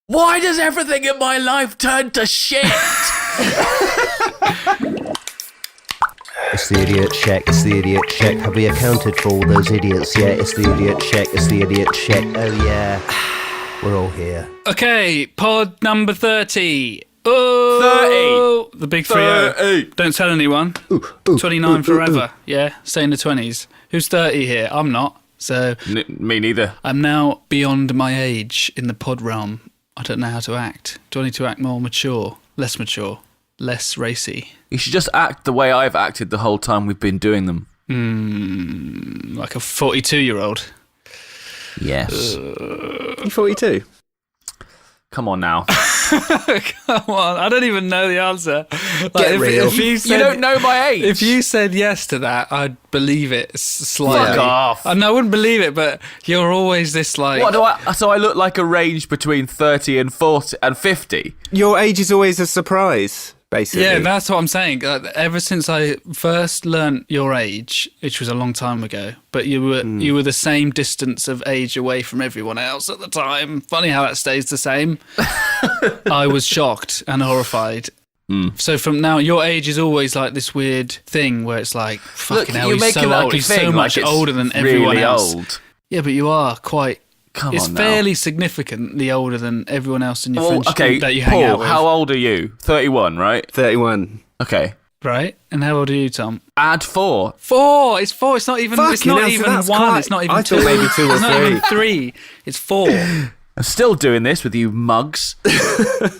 Why does everything in my life turn to shit? It's the idiot check, it's the idiot check. Have we accounted for all those idiots yet? It's the idiot check, it's the idiot check. Oh yeah, we're all here. Okay, pod number 30. Oh, 30. The big 30. Don't tell anyone. 29 forever. Yeah, stay in the 20s. Who's 30 here? I'm not. So Me neither. I'm now beyond my age in the pod realm. I don't know how to act. Do I need to act more mature? Less mature? Less racy? You should just act the way I've acted the whole time we've been doing them. Like a 42-year-old. Yes. You 42? Come on now. Come on, I don't even know the answer. Get real. If you, said, You don't know my age. If you said yes to that, I'd believe it slightly. Fuck off. No, I wouldn't believe it, but you're always this like... So I look like a range between 30 and 40 and 50? Your age is always a surprise, basically. Yeah, that's what I'm saying. Ever since I first learnt your age, which was a long time ago, but you were the same distance of age away from everyone else at the time. Funny how that stays the same. I was shocked and horrified. So from now, your age is always like this weird thing where it's like, fucking hell, he's so old. He's so much older than everyone else. Old. Yeah, but you are quite... It's fairly significantly older than everyone else in your friendship that you Paul, hang out with. how old are you? 31, right? 31. Okay. Right? And how old are you, Tom? Add 4. 4! It's 4. It's not even, it's not even 1. Quite, it's not even I 2. thought maybe 2 or It's 3. not even 3. It's 4. I'm still doing this with you mugs.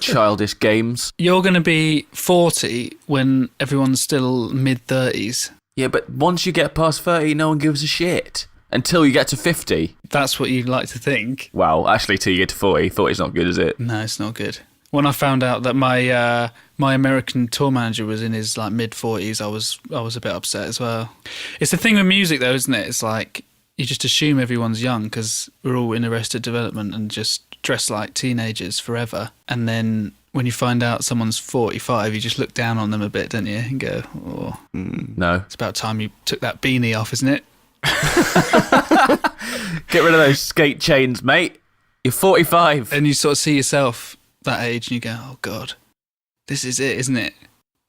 Childish games. You're going to be 40 when everyone's still mid-30s. Yeah, but once you get past 30, no one gives a shit. Until you get to 50. That's what you'd like to think. Well, actually, till you get to 40. 40's not good, is it? No, it's not good. When I found out that my American tour manager was in his like mid-40s, I was a bit upset as well. It's the thing with music, though, isn't it? It's like you just assume everyone's young because we're all in Arrested Development and just dress like teenagers forever. And then when you find out someone's 45, you just look down on them a bit, don't you? And go, oh, No. it's about time you took that beanie off, isn't it? Get rid of those skate chains, mate. You're 45. And you sort of see yourself that age and you go, oh God, this is it, isn't it?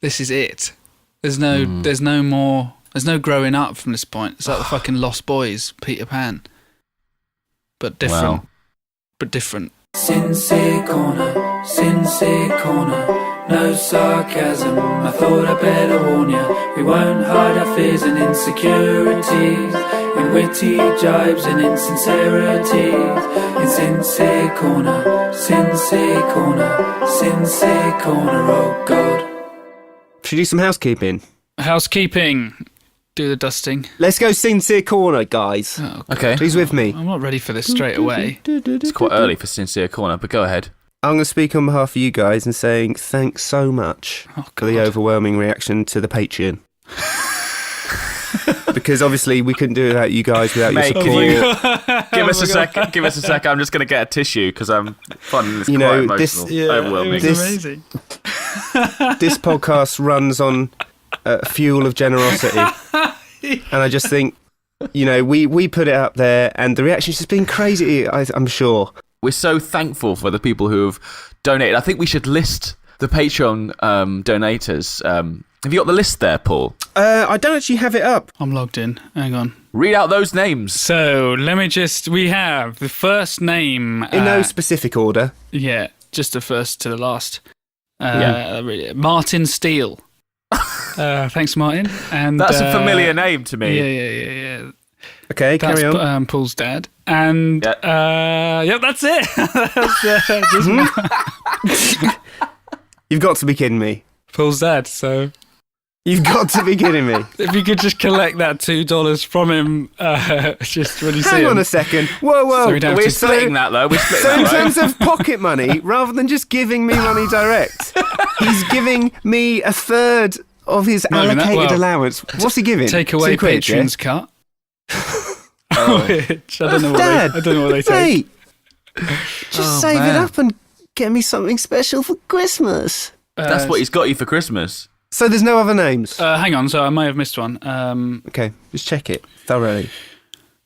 This is it. There's no more, there's no growing up from this point. It's like the fucking Lost Boys, Peter Pan. But different. Wow. But different. Sincere corner, no sarcasm. I thought I better warn ya. We won't hide our fears and insecurities in witty jibes and insincerities. In sincere corner, oh God. Should we do some housekeeping? Housekeeping. Do the dusting. Let's go Sincere Corner, guys. Oh, God. Okay. Who's with me? I'm not ready for this straight away. It's quite early for Sincere Corner, but go ahead. I'm going to speak on behalf of you guys and saying thanks so much for the overwhelming reaction to the Patreon. Because obviously we couldn't do it without you guys, without Mate, your can support. Give us a second. Give us a second. I'm just going to get a tissue because I'm finding this You quite know, emotional. this- Overwhelming. It was amazing. This podcast runs on fuel of generosity. And I just think, you know, we put it up there and the reaction's just been crazy, I'm sure. We're so thankful for the people who have donated. I think we should list the Patreon donators. Have you got the list there, Paul? I don't actually have it up. I'm logged in. Hang on. Read out those names. So, let me just... We have the first name... In no specific order. Yeah, just the first to the last. Martin Steele. Thanks, Martin. And That's a familiar name to me. Yeah. Okay, That's carry on. Paul's dad. And, that's it. You've got to be kidding me. Paul's dad, so... You've got to be kidding me. If you could just collect that $2 from him, just when you see him. Hang on a second. Whoa. So we don't have We're to- splitting that, though. We're splitting So in that, right? terms of pocket money, rather than just giving me money direct, he's giving me a third of his Not even that, allocated well, allowance. What's he giving? Take away £2, Patreon's cut. Which I don't know what Dad, they take. Mate, just save it up and get me something special for Christmas. That's what he's got you for Christmas. So there's no other names? Hang on, so I may have missed one. Okay, just check it thoroughly.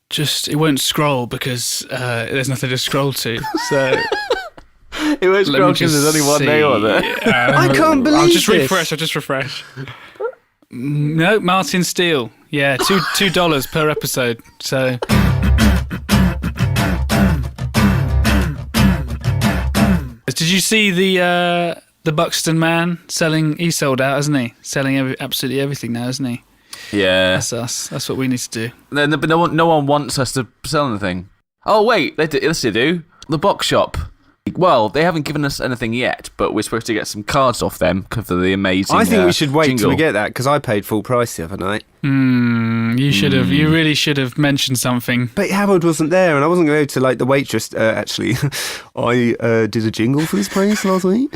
Just, it won't scroll because there's nothing to scroll to. So It was Let me wrong because just there's only one see. name on there. I can't believe I'll just this. refresh. No, Martin Steele. Yeah, $2 per episode. So. Did you see the Buxton man selling? He sold out, hasn't he? Selling absolutely everything now, isn't he? Yeah. That's us. That's what we need to do. But no one wants us to sell anything. Oh, wait. Yes, they do. The box shop. Well, they haven't given us anything yet, but we're supposed to get some cards off them for the amazing I think we should wait jingle. till we get that, because I paid full price the other night. You should have. You really should have mentioned something. But Howard wasn't there, and I wasn't going to the waitress. Actually, I did a jingle for this place last week.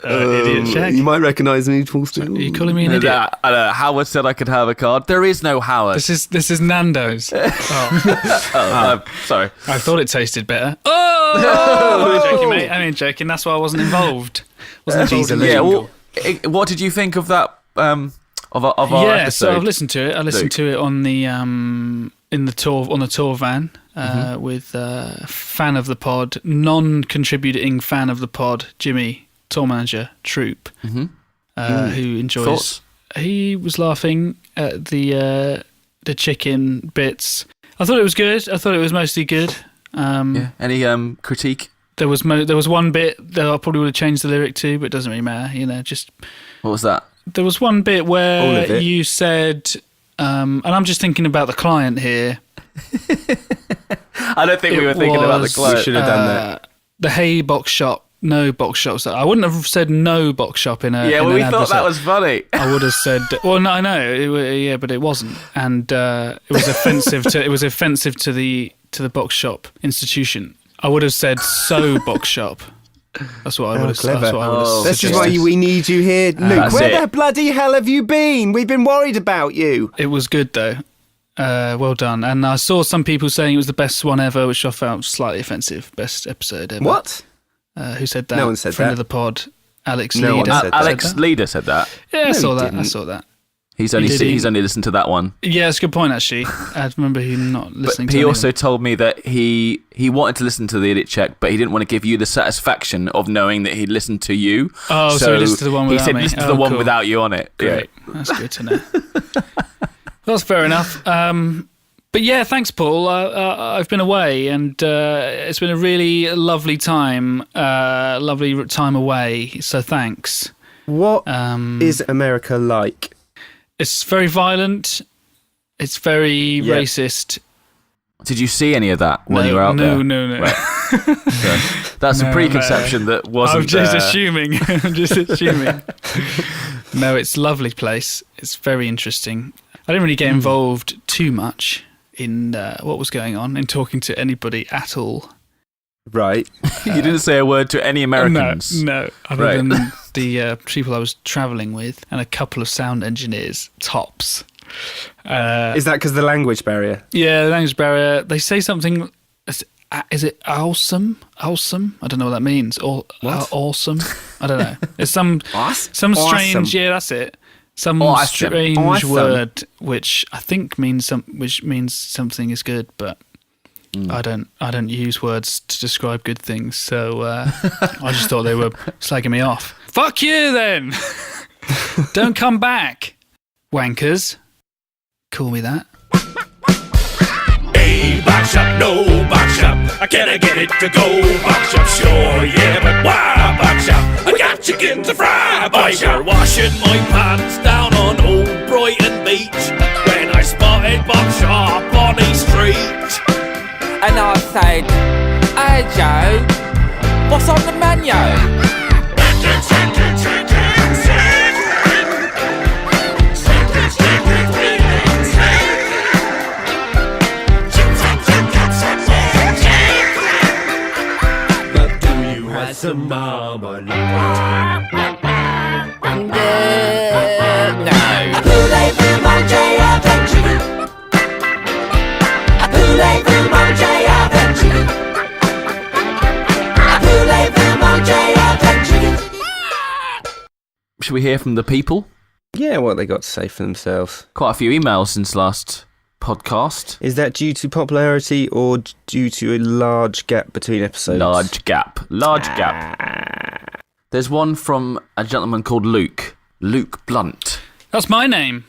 Idiot check. You might recognise me, Paul Steele. Are you calling me an idiot? Howard said I could have a card. There is no Howard. This is Nando's. Sorry. I thought it tasted better. Oh! I'm joking, mate. I ain't joking. That's why I wasn't involved. Wasn't involved in the Yeah. jingle. Well, what did you think of that? Of our episode? So I've listened to it. I listened to it on the tour van with fan of the pod, non-contributing fan of the pod, Jimmy, tour manager, Troop, who enjoys. Thoughts? He was laughing at the chicken bits. I thought it was good. I thought it was mostly good. Yeah. Any critique? There was one bit that I probably would have changed the lyric to, but it doesn't really matter. Just What was that? there was one bit All where of it. you said, and I'm just thinking about the client here. I don't think we were thinking about the client. We should have done that. The Hey Box Shop, no box shops. I wouldn't have said no box shop in a. Yeah, in well, an we thought advert. that was funny. I would have said. Well, no, I know. But it wasn't, and it was offensive to. It was offensive to the box shop institution. I would have said so box shop. That's what I would have. clever. That's what I would have. This is suggested. why we need you here, Luke. That's Where it. the bloody hell have you been? We've been worried about you. It was good though. Well done. And I saw some people saying it was the best one ever, which I found slightly offensive. Best episode ever. What? Who said that? No one said Friend that. of the pod, Alex No one Leader. said that. Alex Leader said that. Yeah, I No, saw he that. I didn't. saw that. He's only Did he? he's only listened to that one. Yeah, it's a good point actually. I remember him not But listening. he to also anyone. told me that he wanted to listen to the Idiot Check, but he didn't want to give you the satisfaction of knowing that he'd listened to you. Oh, so he listened to the one He without said me. listen to Oh, the one cool. without you on it. Great. That's good to know. That's fair enough. But yeah, thanks, Paul. I've been away, and it's been a really lovely time. Lovely time away. So thanks. What Um, is America like? It's very violent. It's very Yeah. racist. Did you see any of that when you were out there? No. So that's No, a preconception that wasn't I'm just there. assuming. I'm just assuming. No, it's a lovely place. It's very interesting. I didn't really get involved too much in what was going on, in talking to anybody at all. Right. You didn't say a word to any Americans. No. Other Right. than the people I was travelling with and a couple of sound engineers, tops. Is that because of the language barrier? Yeah, the language barrier. They say something. Is it awesome? Awesome? I don't know what that means. Or awesome? I don't know. It's some strange. Awesome. Yeah, that's it. Some Awesome. strange Awesome. word, which I think means something is good, but I don't use words to describe good things. So I just thought they were slagging me off. Fuck you then. Don't come back, wankers. Call me that. Hey, box shop, no box shop. Can I get it to go? Box shop, sure, yeah, but why box shop? I got chicken to fry. Box shop, washing my pants down on Old Brighton Beach when I spotted box shop on the street. And I said, "Hey Joe, what's on the menu?" But do you have some marmalade? No. Voulez-vous manger avec Julie? Voulez-vous manger avec Julie? Voulez-vous manger avec Julie? Should we hear from the people? Yeah, what they got to say for themselves. Quite a few emails since last podcast. Is that due to popularity or due to a large gap between episodes? Large gap. There's one from a gentleman called Luke Blunt. That's my name.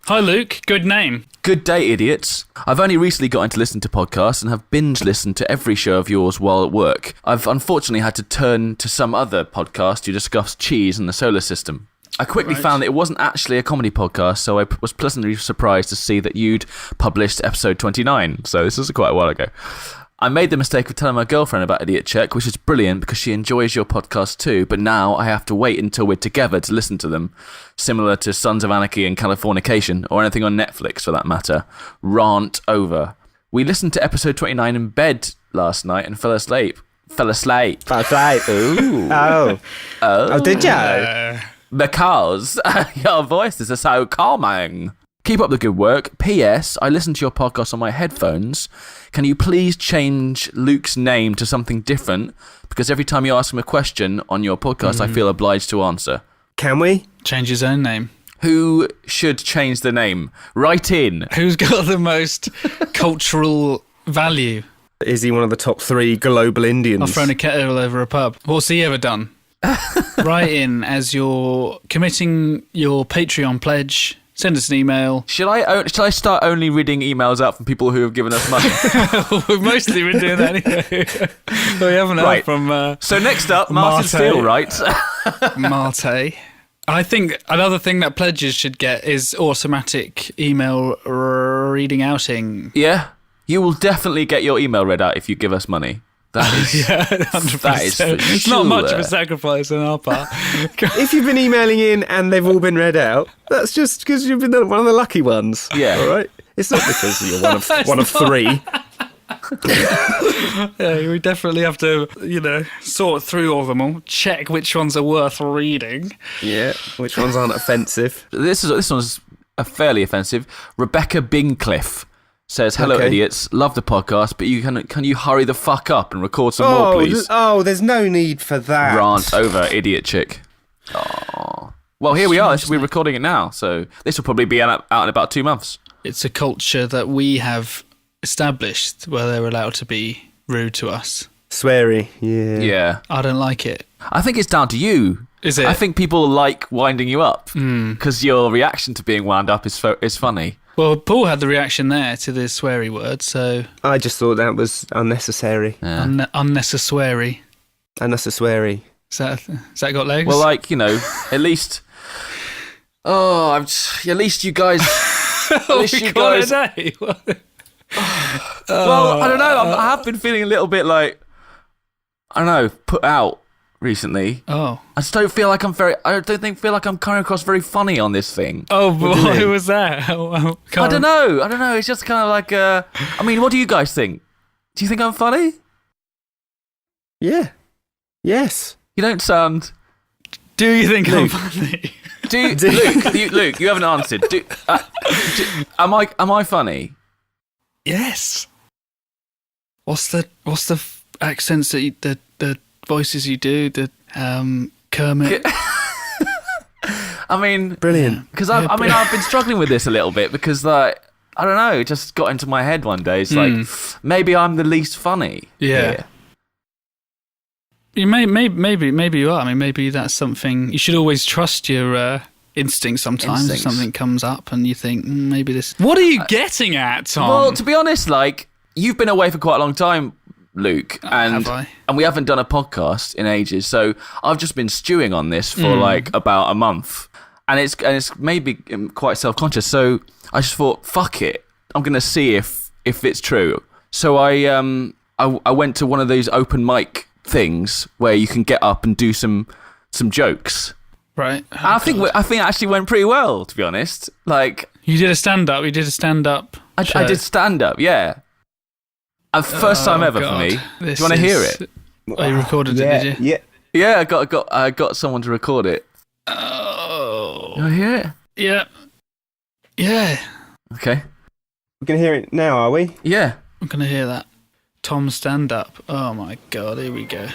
Hi, Luke. Good name. Good day, idiots. I've only recently got into listen to podcasts and have binge listened to every show of yours while at work. I've unfortunately had to turn to some other podcast to discuss cheese and the solar system. I quickly found that it wasn't actually a comedy podcast, so I was pleasantly surprised to see that you'd published episode 29. So this was quite a while ago. I made the mistake of telling my girlfriend about Idiot Check, which is brilliant because she enjoys your podcast too, but now I have to wait until we're together to listen to them, similar to Sons of Anarchy and Californication, or anything on Netflix for that matter. Rant over. We listened to episode 29 in bed last night and fell asleep. That's right. Ooh. Oh, did you? Because your voices are so calming. Keep up the good work. P.S. I listen to your podcast on my headphones. Can you please change Luke's name to something different? Because every time you ask him a question on your podcast, I feel obliged to answer. Can we? Change his own name. Who should change the name? Write in. Who's got the most cultural value? Is he one of the top 3 global Indians? I've thrown a kettle over a pub. What's he ever done? Write in as you're committing your Patreon pledge. Send us an email. Shall I start only reading emails out from people who have given us money? We've mostly been doing that anyway. We haven't heard from... so next up, Martin Steele writes... Marte. I think another thing that pledges should get is automatic email reading outing. Yeah, you will definitely get your email read out if you give us money. That is, 100%. That is for It's sure. not much of a sacrifice on our part. If you've been emailing in and they've all been read out, that's just because you've been one of the lucky ones. Yeah. All right? It's not because you're one of 3. Yeah, we definitely have to, sort through all of them all, check which ones are worth reading. Yeah, which ones aren't offensive. This one's fairly offensive. Rebecca Bingcliffe says, hello, idiots. Love the podcast, but can you hurry the fuck up and record some more, please? There's no need for that. Rant over, idiot chick. Oh. Well, here we are. We're recording it now, so this will probably be out in about 2 months. It's a culture that we have established where they're allowed to be rude to us. Sweary, yeah. Yeah. I don't like it. I think it's down to you. Is it? I think people like winding you up because your reaction to being wound up is funny. Well, Paul had the reaction there to the sweary word, so... I just thought that was unnecessary. Yeah. Unnecessary. Unnecessary. Has that got legs? Well, at least... Oh, at least you guys... At least you guys... Well, I don't know. I have been feeling a little bit like... I don't know, put out recently. Oh. I just don't feel like feel like I'm coming across very funny on this thing. Oh, why was that? I don't know. It's just kind of like, I mean, what do you guys think? Do you think I'm funny? Yeah. Yes. You don't sound... Do you think I'm funny? Luke, you haven't answered. Am I funny? Yes. What's the accents that the voices you do? The Kermit. I mean, brilliant. Because I've been struggling with this a little bit because I don't know, it just got into my head one day. It's like maybe I'm the least funny. Yeah. You maybe you are. I mean, maybe that's something you should always trust your instinct. Sometimes if something comes up and you think maybe this. What are you getting at, Tom? Well, to be honest, you've been away for quite a long time, Luke, and we haven't done a podcast in ages. So I've just been stewing on this for about a month, and it's made me quite self-conscious. So I just thought, fuck it, I'm gonna see if it's true. So I went to one of those open mic things where you can get up and do some jokes. Right. I think it actually went pretty well, to be honest. You did a stand-up. I did stand-up, yeah. First time ever for me. Do you want to hear it? Oh, you recorded it, did you? Yeah. Yeah, I got someone to record it. Oh. You want to hear it? Yeah. Yeah. Okay. We're going to hear it now, are we? Yeah. I'm going to hear that. Tom stand-up. Oh, my God. Here we go.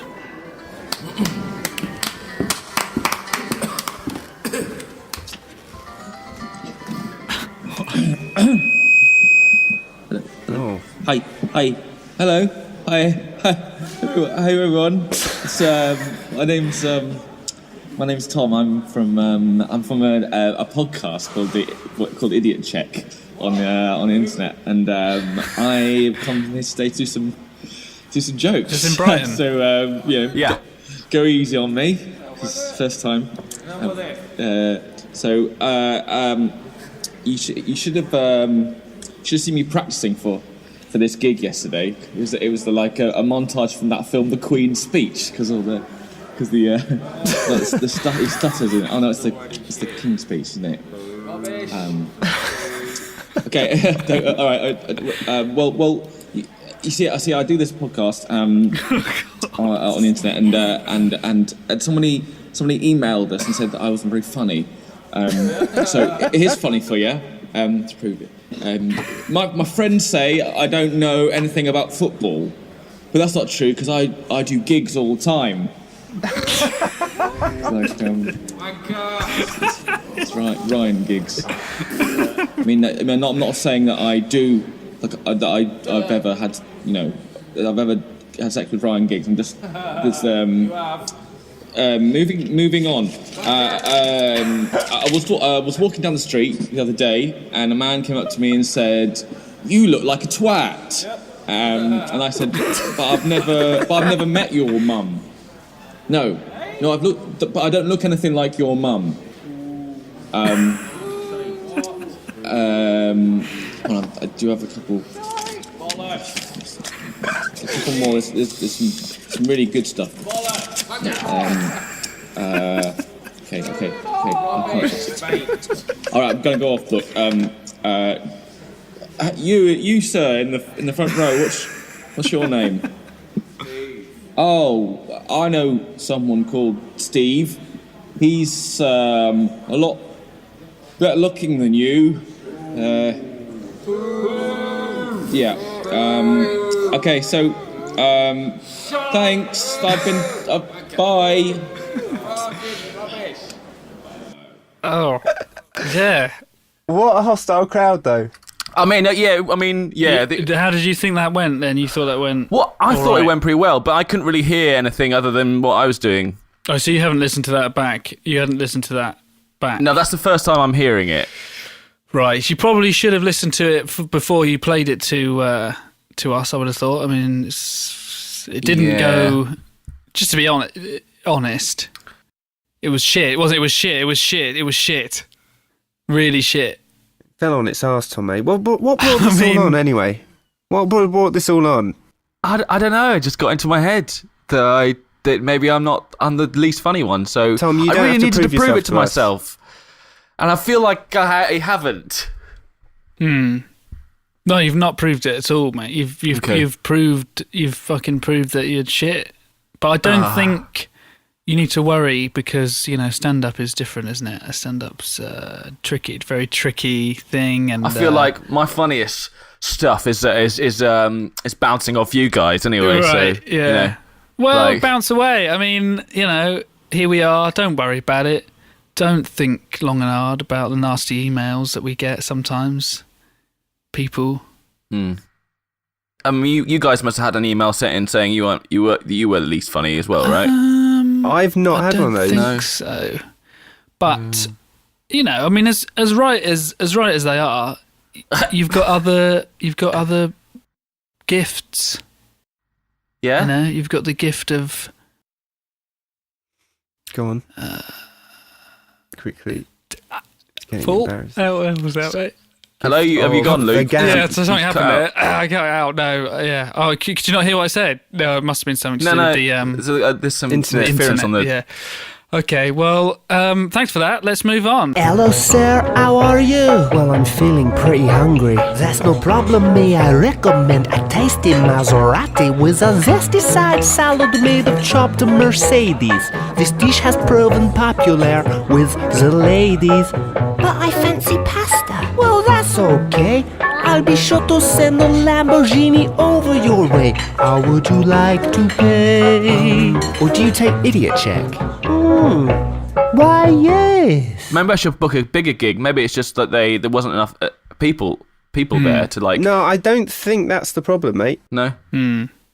Oh. Hi. Hello. Hi. Hey everyone. It's, my name's Tom. I'm from a podcast called Idiot Check on the internet, and I come here today to do some jokes. Just in Brighton. So Yeah. go easy on me. It's the first time. You should have seen me practicing for this gig yesterday. It was like a montage from that film, The Queen's Speech, because he stutters in it. Oh no, it's the King's Speech, isn't it? Okay, all right. Well, you see, I do this podcast on the internet, and somebody emailed us and said that I wasn't very funny. So it is funny for you, to prove it. My friends say I don't know anything about football, but that's not true because I do gigs all the time. It's right, Ryan gigs. I'm not saying that I do I've ever had sex with Ryan Giggs. I'm just moving on. I was walking down the street the other day, and a man came up to me and said, "You look like a twat." And I said, "But I've never met your mum." No, I've looked, but I don't look anything like your mum. Hold on, I do have a couple more. There's some really good stuff. Okay. All right, I'm gonna go off. Look, you sir in the front row. What's your name? Oh, I know someone called Steve. He's a lot better looking than you. Yeah. Okay, so thanks. Bye. Oh, yeah. What a hostile crowd, though. Yeah. How did you think that went then? You thought that went... Well, I thought right. it went pretty well, but I couldn't really hear anything other than what I was doing. Oh, so you haven't listened to that back? You hadn't listened to that back? No, that's the first time I'm hearing it. Right. You probably should have listened to it before you played it to us, I would have thought. I mean, it didn't go... Just to be honest, it was shit. It was shit. Really shit. Fell on its arse, Tommy. What brought this all on anyway? What brought this all on? I don't know. It just got into my head that maybe I'm the least funny one. So Tom, you I don't really have to needed to prove it to us. myself, and I feel like I haven't. No, you've not proved it at all, mate. You've fucking proved that you're shit. But I don't think you need to worry because, stand-up is different, isn't it? Stand-up's tricky, very tricky thing. And I feel like my funniest stuff is bouncing off you guys anyway. Right, so, yeah. Bounce away. I mean, here we are. Don't worry about it. Don't think long and hard about the nasty emails that we get sometimes. People. You guys must have had an email sent in saying you were the least funny as well, right? I've not had one of those. I don't think so. But as right as they are, you've got other gifts. Yeah. You've got the gift of. Go on. Quickly. Paul. How was that, mate? Hello, have you gone, Luke? Yeah, so something happened there. I got out. No, yeah. Oh, could you not hear what I said? No, it must have been something to do with the there's some interference on the. Yeah. Okay, well, thanks for that. Let's move on. Hello, sir. How are you? Well, I'm feeling pretty hungry. That's no problem. May I recommend a tasty Maserati with a zesty side salad made of chopped Mercedes. This dish has proven popular with the ladies. But I fancy pasta. Well, that's okay. I'll be sure to send a Lamborghini over your way. How would you like to pay? Or do you take Idiot Check? Why, yes. Maybe I should book a bigger gig. Maybe it's just that there wasn't enough people there to like. No, I don't think that's the problem, mate. No.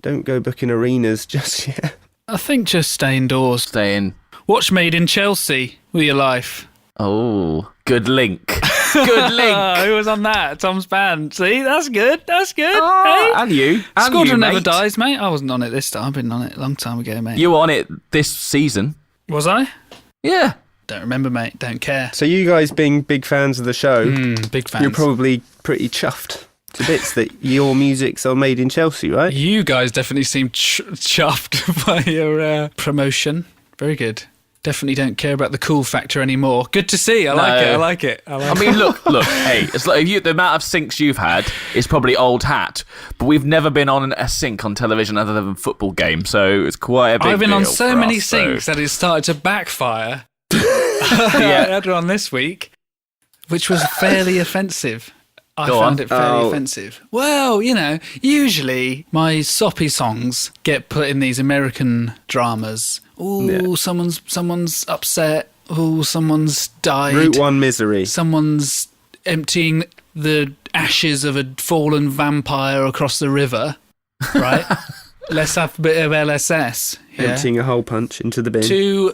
Don't go booking arenas just yet. I think just stay indoors. Stay in. Watch Made in Chelsea with your life. Oh, good link. Good link. Who was on that? Tom's band. See, that's good. That's good. Oh, Hey? and you. And Squadron you, Never mate. Dies, mate. I wasn't on it this time. I've been on it a long time ago, mate. You were on it this season. Was I? Yeah. Don't remember, mate. Don't care. So you guys being big fans of the show, Big fans. you're probably pretty chuffed to bits that your music's on Made in Chelsea, right? You guys definitely seem chuffed by your promotion. Very good. Definitely don't care about the cool factor anymore. Good to see. I like it. I mean, look. Hey, it's like the amount of syncs you've had is probably old hat, but we've never been on a sync on television other than football games, so it's quite a big I've been on deal so for many us, so- syncs that it started to backfire. Yeah. I had one this week, which was fairly offensive. I Go found on. it fairly Oh. offensive. Well, usually my soppy songs get put in these American dramas. Oh, someone's upset. Oh, someone's died. Route 1 misery. Someone's emptying the ashes of a fallen vampire across the river, right? Let's have a bit of LSS. Yeah? Emptying a hole punch into the bin. To,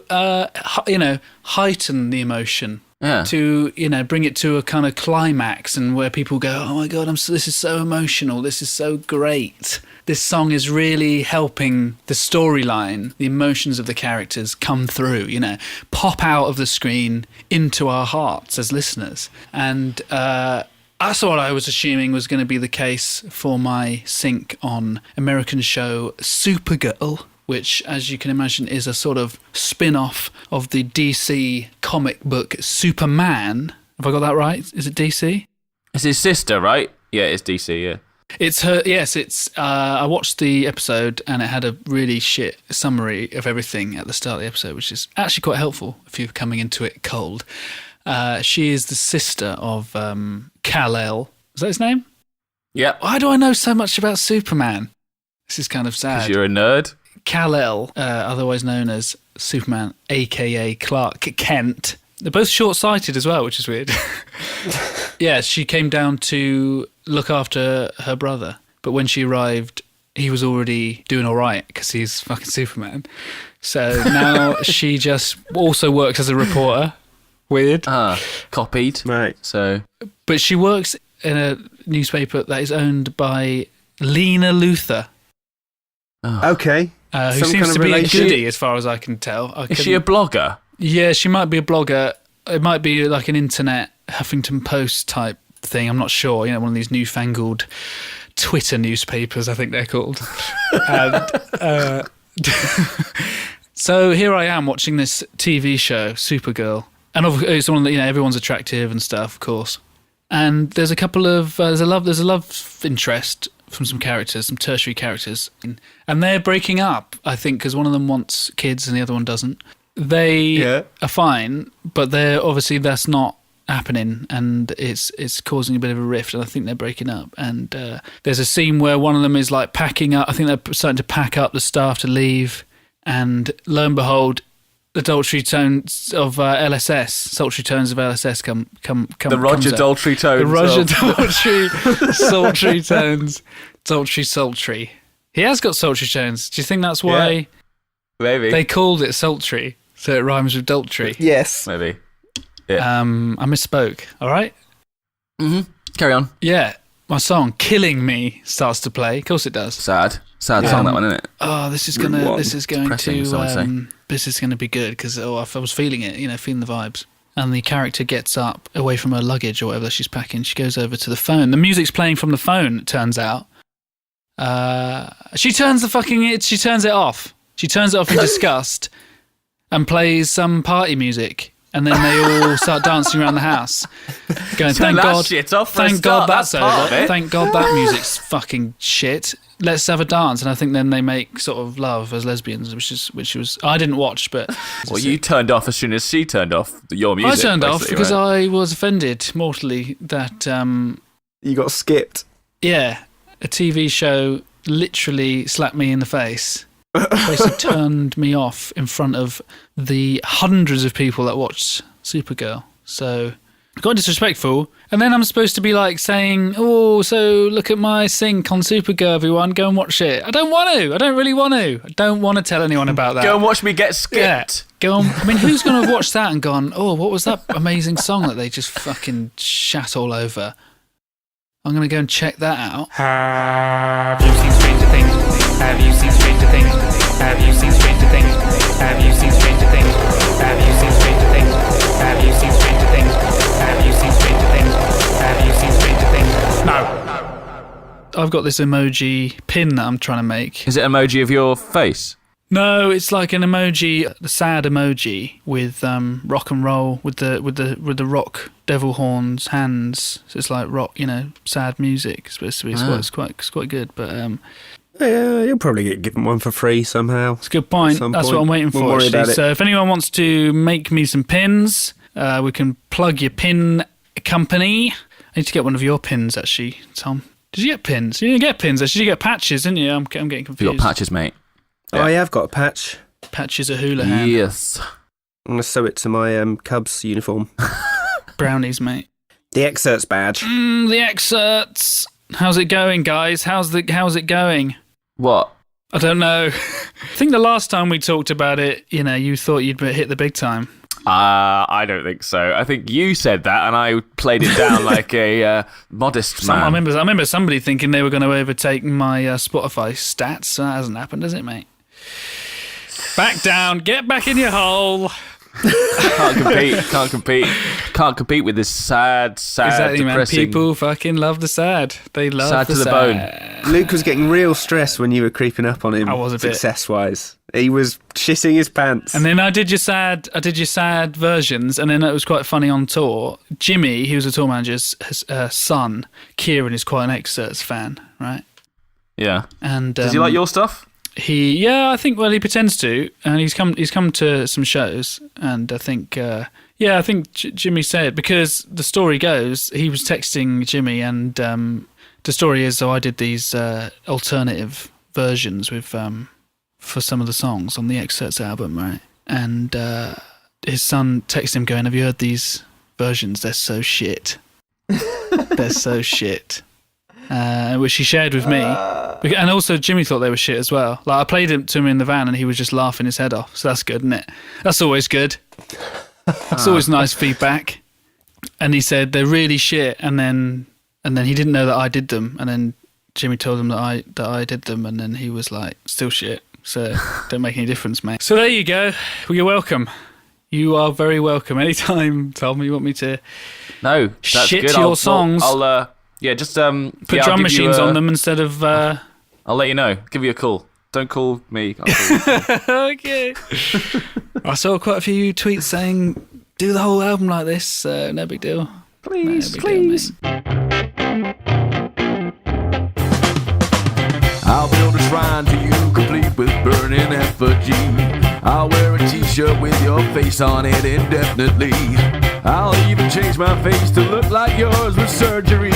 heighten the emotion. Yeah. To, bring it to a kind of climax and where people go, oh my God, this is so emotional. This is so great. This song is really helping the storyline, the emotions of the characters come through, pop out of the screen into our hearts as listeners. And that's what I was assuming was going to be the case for my sync on American show Supergirl, which, as you can imagine, is a sort of spin-off of the DC comic book Superman. Have I got that right? Is it DC? It's his sister, right? Yeah, it's DC, yeah. It's her. Yes, it's. I watched the episode and it had a really shit summary of everything at the start of the episode, which is actually quite helpful if you're coming into it cold. She is the sister of Kal-El. Is that his name? Yeah. Why do I know so much about Superman? This is kind of sad. Because you're a nerd. Kal-El, otherwise known as Superman, a.k.a. Clark Kent. They're both short-sighted as well, which is weird. Yeah, she came down to look after her brother. But when she arrived, he was already doing all right because he's fucking Superman. So now she just also works as a reporter. Weird. Copied. Right. So. But she works in a newspaper that is owned by Lena Luthor. Okay. Who Some seems kind of to be a relation- goodie as far as I can tell. Is she a blogger? Yeah, she might be a blogger. It might be like an internet Huffington Post type thing. I'm not sure. One of these newfangled Twitter newspapers, I think they're called. And, so here I am watching this TV show, Supergirl. And it's one that, everyone's attractive and stuff, of course. And there's a couple of there's a love interest from some characters, some tertiary characters, and they're breaking up. I think because one of them wants kids and the other one doesn't. They are fine, but that's not happening, and it's causing a bit of a rift. And I think they're breaking up. And there's a scene where one of them is like packing up. I think they're starting to pack up the staff to leave, and lo and behold, the Sultry tones of LSS, sultry tones of LSS come. The Roger comes out. Daltrey tones. The Roger Daltrey sultry tones. Sultry. He has got sultry tones. Do you think that's why Maybe. they called it sultry? So it rhymes with Daltrey. Yes. Maybe. I misspoke. All right. Mm-hmm. Carry on. Yeah, my song "Killing Me" starts to play. Of course, it does. Sad song, that one, isn't it? Oh, this is Route going one. to Depressing, some would say. this is going to be good because I was feeling it, feeling the vibes. And the character gets up away from her luggage or whatever she's packing. She goes over to the phone. The music's playing from the phone. It turns out. She turns it off. She turns it off in disgust and plays some party music. And then they all start dancing around the house, going, Turn "Thank that God, shit off for a thank God start, that's that's part of over. it." Thank God that music's fucking shit. Let's have a dance." And I think then they make sort of love as lesbians, which was I didn't watch, but Well, you turned off as soon as she turned off your music. I turned off basically, because right? I was offended mortally that You got skipped. a TV show literally slapped me in the face. Basically turned me off in front of the hundreds of people that watched Supergirl. So quite disrespectful. And then I'm supposed to be like saying, oh, so look at my sync on Supergirl, everyone. Go and watch it. I don't want to. I don't really want to. I don't want to tell anyone about that. Go and watch me get skipped. Yeah. Go on. I mean, who's going to have watched that and gone, oh, what was that amazing song that they just fucking shat all over? I'm going to go and check that out. Have you seen Stranger Things? Have you seen Stranger Things? Have you seen Stranger Things? Have you seen Stranger Things? Have you seen Stranger Things? Have you seen Stranger Things? Have you seen Stranger Things? Have you seen Stranger Things? No. I've got this emoji pin that I'm trying to make. Is it emoji of your face? No, it's like an emoji, the sad emoji with rock and roll with the rock devil horns hands. So it's like rock, sad music. It's supposed to be. It's quite good. But yeah, you'll probably get given one for free somehow. It's a good point. That's what I'm waiting for. Won't worry about it. So if anyone wants to make me some pins, we can plug your pin company. I need to get one of your pins actually, Tom. Did you get pins? You didn't get pins. Actually, you get patches, didn't you? I'm getting confused. You got patches, mate. Oh, I have got a patch. Patches a hula hand. Yes. I'm going to sew it to my Cubs uniform. Brownies, mate. The excerts badge. The excerts. How's it going, guys? How's it going? What? I don't know. I think the last time we talked about it, you thought you'd hit the big time. I don't think so. I think you said that, and I played it down like a modest man. I remember somebody thinking they were going to overtake my Spotify stats. So that hasn't happened, has it, mate? Back down. Get back in your hole. Can't compete with this sad, exactly, depressing... man. People fucking love the sad. They love sad the to the sad. bone. Luke was getting real stressed when you were creeping up on him. I was a bit. Success-wise. He was shitting his pants. And then I did your sad versions, and then it was quite funny on tour. Jimmy, he was a tour manager's son, Kieran, is quite an Excerts fan, right? Yeah. And does he like your stuff? I think he pretends to, and he's come to some shows, and I think Jimmy said, because the story goes, he was texting Jimmy, and the story is, so I did these alternative versions with for some of the songs on the Excerts album, right? And his son texted him going, have you heard these versions? They're so shit. They're so shit. Which he shared with me. And also Jimmy thought they were shit as well. Like, I played it to him in the van and he was just laughing his head off. So that's good, isn't it? That's always good. It's always nice feedback. And he said they're really shit, and then he didn't know that I did them, and then Jimmy told him that I did them, and then he was like, still shit. So don't make any difference, mate. So there you go. Well, you're welcome. You are very welcome. Anytime, Tom, you want me to that's shit good. your songs. I'll just put drum machines on them instead of. I'll let you know. Give you a call. Don't call me. I'll call you. Okay. I saw quite a few tweets saying, "Do the whole album like this." So no big deal. Please, no big please. Deal, I'll build a shrine to you, complete with burning effigy. I'll wear a t-shirt with your face on it indefinitely. I'll even change my face to look like yours with surgery.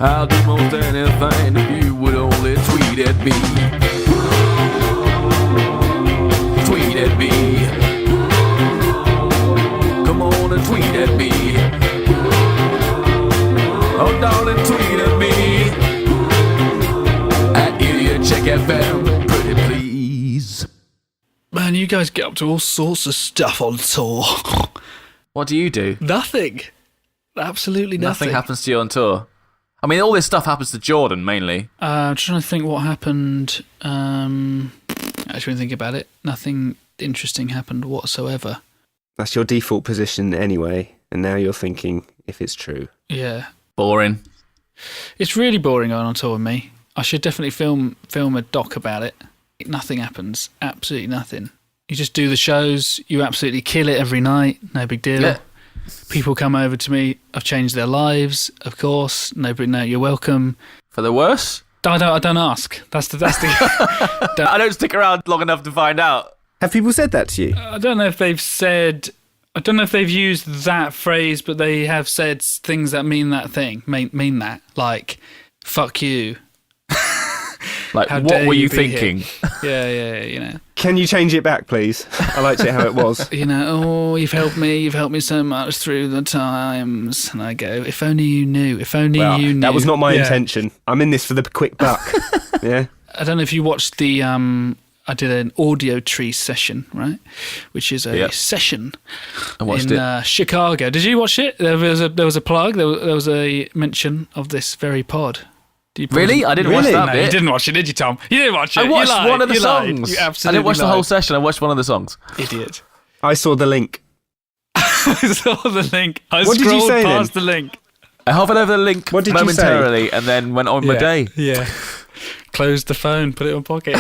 I'll do most anything if you would only tweet at me. Tweet at me. Come on and tweet at me. Oh darling, tweet at me. At Idiot Check FM, pretty please. Man, you guys get up to all sorts of stuff on tour. What do you do? Nothing. Absolutely nothing. Nothing happens to you on tour. I mean, all this stuff happens to Jordan, mainly. I'm trying to think what happened. Actually, think about it. Nothing interesting happened whatsoever. That's your default position anyway, and now you're thinking if it's true. Yeah. Boring. It's really boring going on tour with me. I should definitely film a doc about it. Nothing happens. Absolutely nothing. You just do the shows. You absolutely kill it every night. No big deal. Yeah. People come over to me. I've changed their lives, of course. No, you're welcome. For the worse? I don't ask. That's the. I don't stick around long enough to find out. Have people said that to you? I don't know if they've said. I don't know if they've used that phrase, but they have said things that mean that thing. Mean that, like, fuck you. Like, How what dare were you be here? thinking? Yeah, you know. Can you change it back, please? I liked it how it was. You know, oh, you've helped me so much through the times. And I go, if only you knew, Well, you knew. that was not my Yeah. intention. I'm in this for the quick buck. Yeah. I don't know if you watched the, I did an audio tree session, right? Which is a session I watched in Chicago. Did you watch it? There was a plug, there was a mention of this very pod. Really? I didn't watch that No, bit. you didn't watch it, did you, Tom? You didn't watch it. I You watched lied. one of the You lied. songs. You I absolutely didn't watch the lied. whole session. I watched one of the songs. Idiot. I saw the link. I saw the link. I What did you scrolled say past then? the link. I hovered over the link What did you say? momentarily and then went on my day. Yeah. Closed the phone, put it in pocket.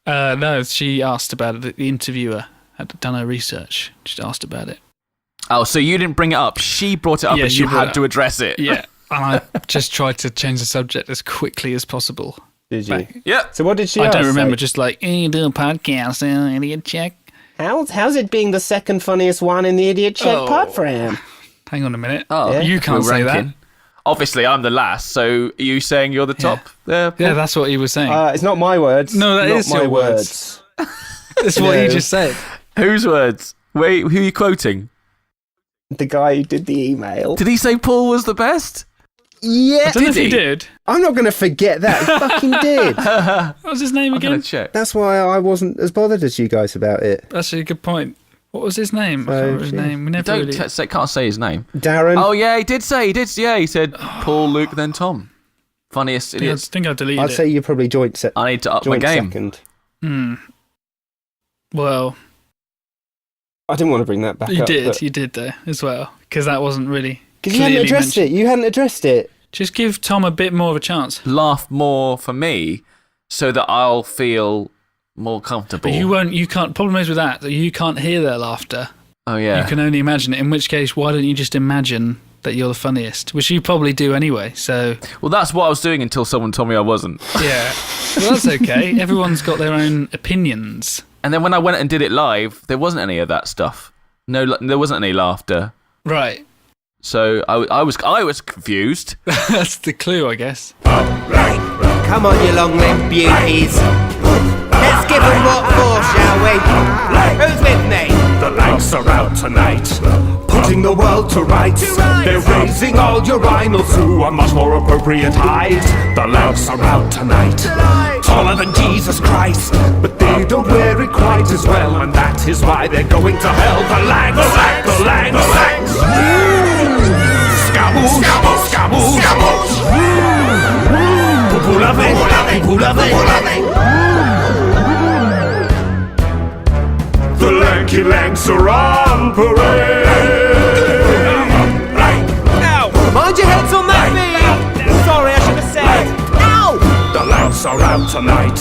No, she asked about it. The interviewer had done her research. She asked about it. Oh, so you didn't bring it up. She brought it up Yeah, and she you brought had it to up. address it. Yeah. And I just tried to change the subject as quickly as possible. Did you? Yeah. So what did she I don't ask, remember, say? just like, you do a podcast, idiot check. How's it being the second funniest one in the Idiot Check Oh. pod frame? Hang on a minute. Oh, You can't we're say ranking. Obviously, I'm the last, so are you saying you're the top? that. Yeah, that's what he was saying. It's not my words. No, that not is my your words. That's what No. you just said. Whose words? Wait, who are you quoting? The guy who did the email. Did he say Paul was the best? Yeah. I don't know if Did he he? did. I'm not going to forget that. He fucking did. What was his name I'm going again? to check. That's why I wasn't as bothered as you guys about it. That's a good point. What was his name? I can't remember his name. We never Don't really... can't say his name. Darren. Oh, yeah, he did say. Yeah, he said Paul, Luke, then Tom. Funniest I idiots. think I deleted I'd it. say you probably joint I need to up my game. second. Well, I didn't want to bring that back you up. did though, as well. Because that wasn't really Because you hadn't clearly addressed mentioned. it. You hadn't addressed it. Just give Tom a bit more of a chance. Laugh more for me so that I'll feel more comfortable. But you can't, problem is with that you can't hear their laughter. Oh, yeah. You can only imagine it, in which case, why don't you just imagine that you're the funniest? Which you probably do anyway, so... Well, that's what I was doing until someone told me I wasn't. Yeah. Well, that's okay. Everyone's got their own opinions. And then when I went and did it live, there wasn't any of that stuff. No, there wasn't any laughter. Right. So I was confused. That's the clue, I guess. Come on, you long-limbed beauties. Let's give them what for, shall we? Who's with me? The Lanks are out tonight, putting the world to rights. They're raising all urinals to a much more appropriate height. The Lanks are out tonight, taller than Jesus Christ, but they don't wear it quite as well, and that is why they're going to hell. The Lanks, the Lanks, the Lanks. Scabble, scabble, scabble, scabble. People love it, people love it. The lanky lanks are on parade. Ow! Mind your heads on that feet! Sorry, I should have said. Ow! The lanks are out tonight,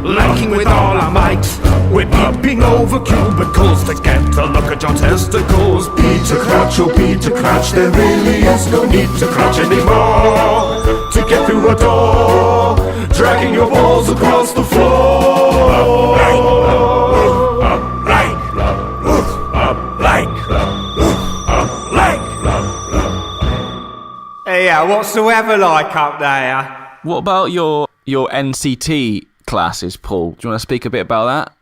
lanking with all our might. We're peeping over cubicles to get a look at your testicles. Peter Crouch, oh Peter Crouch, there really is no need to crouch anymore. To get through a door, dragging your balls across the floor. Yeah, what's the weather like up there? What about your NCT classes, Paul? Do you want to speak a bit about that?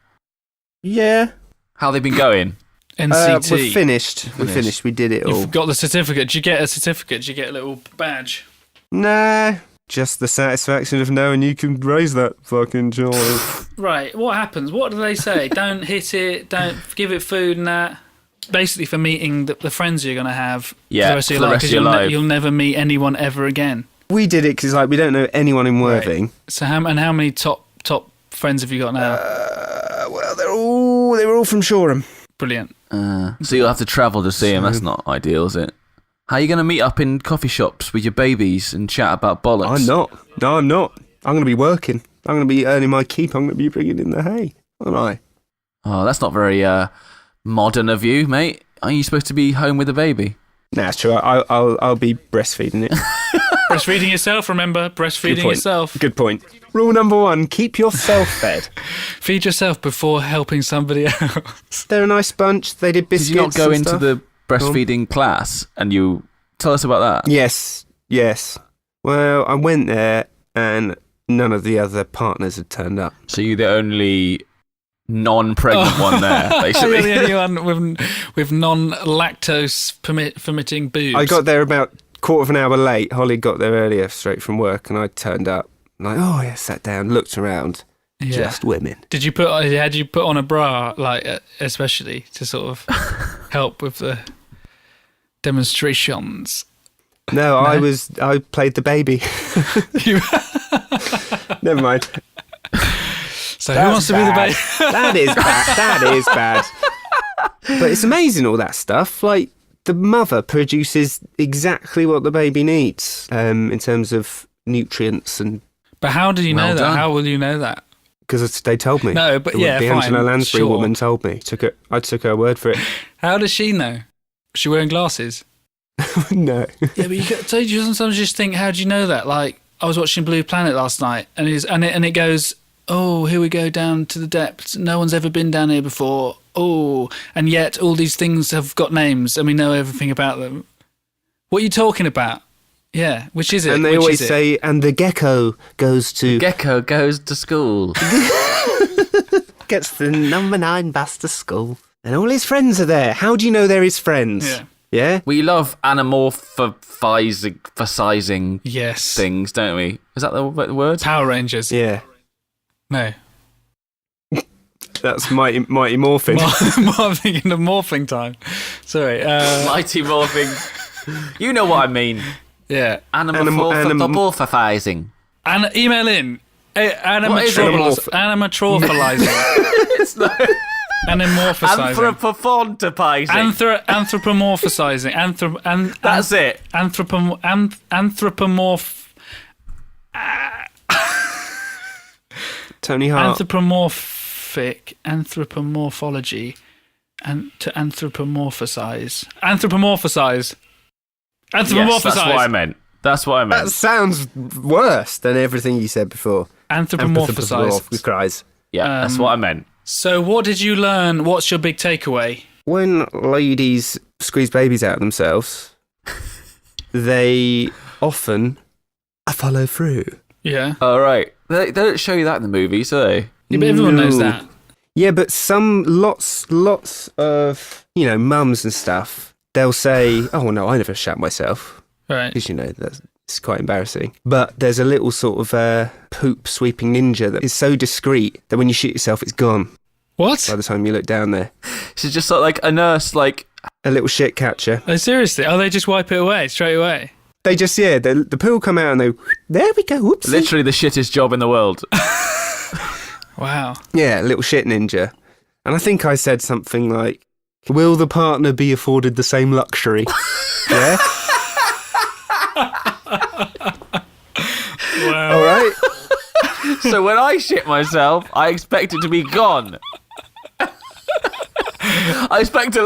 Yeah. How they've been going? NCT. We're finished. We're finished. We did it all. You've got the certificate. Do you get a certificate? Do you get a little badge? Nah. Just the satisfaction of knowing you can raise that fucking joy. Right. What happens? What do they say? Don't hit it. Don't give it food and that. Basically, for meeting the friends you're going to have for the rest of your life, because you'll never meet anyone ever again. We did it because like we don't know anyone in Worthing. Right. So how many top friends have you got now? Well, they were all from Shoreham. Brilliant. So you'll have to travel to see them. That's not ideal, is it? How are you going to meet up in coffee shops with your babies and chat about bollocks? I'm not. No, I'm not. I'm going to be working. I'm going to be earning my keep. I'm going to be bringing in the hay. Aren't I? Oh, that's not very modern of you, mate. Aren't you supposed to be home with a baby? Nah, it's true. I'll be breastfeeding it. Breastfeeding yourself, remember? Breastfeeding yourself. Good point. Rule number 1, keep yourself fed. Feed yourself before helping somebody else. They're a nice bunch. They did biscuits. Did you not go and into stuff? the breastfeeding class and you... Tell us about that. Yes. Well, I went there and none of the other partners had turned up. So you're the only non-pregnant one there, basically. You're the only one with non-lactose permitting boobs. I got there about quarter of an hour late. Holly got there earlier, straight from work, and I turned up. Like, oh yeah, sat down, looked around. Yeah. Just women. Had you put on a bra, like, especially to sort of help with the demonstrations? No, I played the baby. Never mind. So who wants to be the baby? That is bad. That is bad. But it's amazing, all that stuff. Like, the mother produces exactly what the baby needs in terms of nutrients and. But how did you know that? done. How will you know that? Because they told me. No, but the yeah, the fine, Angela Lansbury sure. woman told me. I took her word for it. How does she know? Was she wearing glasses? No. Yeah, but you sometimes just think, how do you know that? Like, I was watching Blue Planet last night, and it goes, oh, here we go down to the depths. No one's ever been down here before. Oh, and yet all these things have got names, and we know everything about them. What are you talking about? Yeah, which is it? And they Which always is it? say, and the gecko goes to. Gecko goes to school. Gets the number 9 bus to school. And all his friends are there. How do you know they're his friends? Yeah. Yeah? We love anamorphizing Yes. things, don't we? Is that the word? Power Rangers. Yeah. No. That's Mighty Morphin. I'm thinking of morphing time. Sorry. Mighty morphing. You know what I mean. Yeah. Anamorphizing. And email in. What is it? Animatrophizing. It's not. Anamorphizing. Anthropomorphizing. Anthropomorphizing. That's it. Anthropomorph. Tony Hart. Anthropomorphology. And to anthropomorphize. Anthropomorphize. Yes, that's what I meant. That sounds worse than everything you said before. Anthropomorphize. Yeah, that's what I meant. So what did you learn? What's your big takeaway? When ladies squeeze babies out of themselves, they often follow through. Yeah. All right. They don't show you that in the movies, do they? Yeah, but everyone knows that. Yeah, but lots of, mums and stuff, they'll say, oh, no, I never shat myself. Right. Because, it's quite embarrassing. But there's a little sort of poop sweeping ninja that is so discreet that when you shit yourself, it's gone. What? By the time you look down there. She's just like a nurse, like... A little shit catcher. Oh, seriously? Oh, they just wipe it away, straight away? They just, the poo will come out and there we go, whoopsie. Literally the shittest job in the world. Wow. Yeah, a little shit ninja. And I think I said something like, will the partner be afforded the same luxury? Yeah? Wow. All right. So when I shit myself, I expect it to be gone. I expect to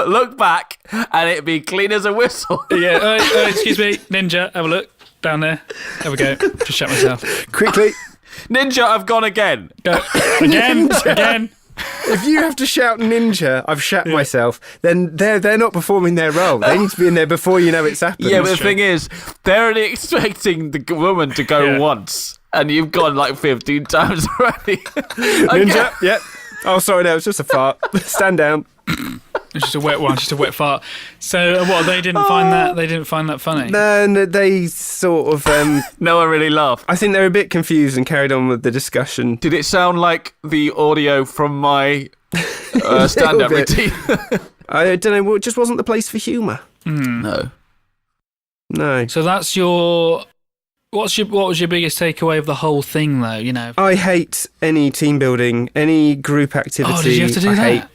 look back and it be clean as a whistle. Yeah. Excuse me, ninja. Have a look down there. There we go. Just shut myself. Quickly. Ninja, I've gone again. Go. Again. If you have to shout ninja, I've shat myself, then they're not performing their role. They need to be in there before you know it's happened. Yeah, but the thing is, they're only expecting the woman to go once, and you've gone like 15 times already. Ninja, yep. Oh, sorry, no, it's just a fart. Stand down. It's just a wet one, just a wet fart. So what? They didn't find that. They didn't find that funny. No, they sort of. No one really laughed. I think they were a bit confused and carried on with the discussion. Did it sound like the audio from my stand-up routine? I don't know. Well, it just wasn't the place for humour. No. So that's your. What was your biggest takeaway of the whole thing, though? I hate any team building, any group activity. Oh, did you have to do that?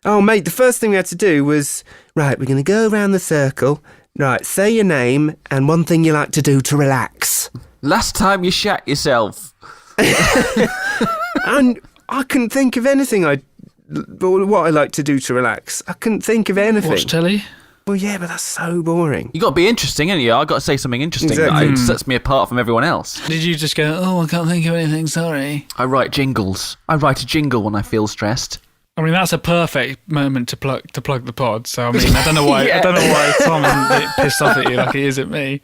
Oh, mate, the first thing we had to do was, right, we're going to go around the circle. Right, say your name and one thing you like to do to relax. Last time you shat yourself. And I couldn't think of anything what I like to do to relax. I couldn't think of anything. Watch telly? Well, yeah, but that's so boring. You got to be interesting, ain't you? I got to say something interesting Exactly. that sets me apart from everyone else. Did you just go, oh, I can't think of anything, sorry? I write jingles. I write a jingle when I feel stressed. I mean, that's a perfect moment to plug the pod. So I mean, I don't know why. I don't know why Tom isn't pissed off at you like he is at me.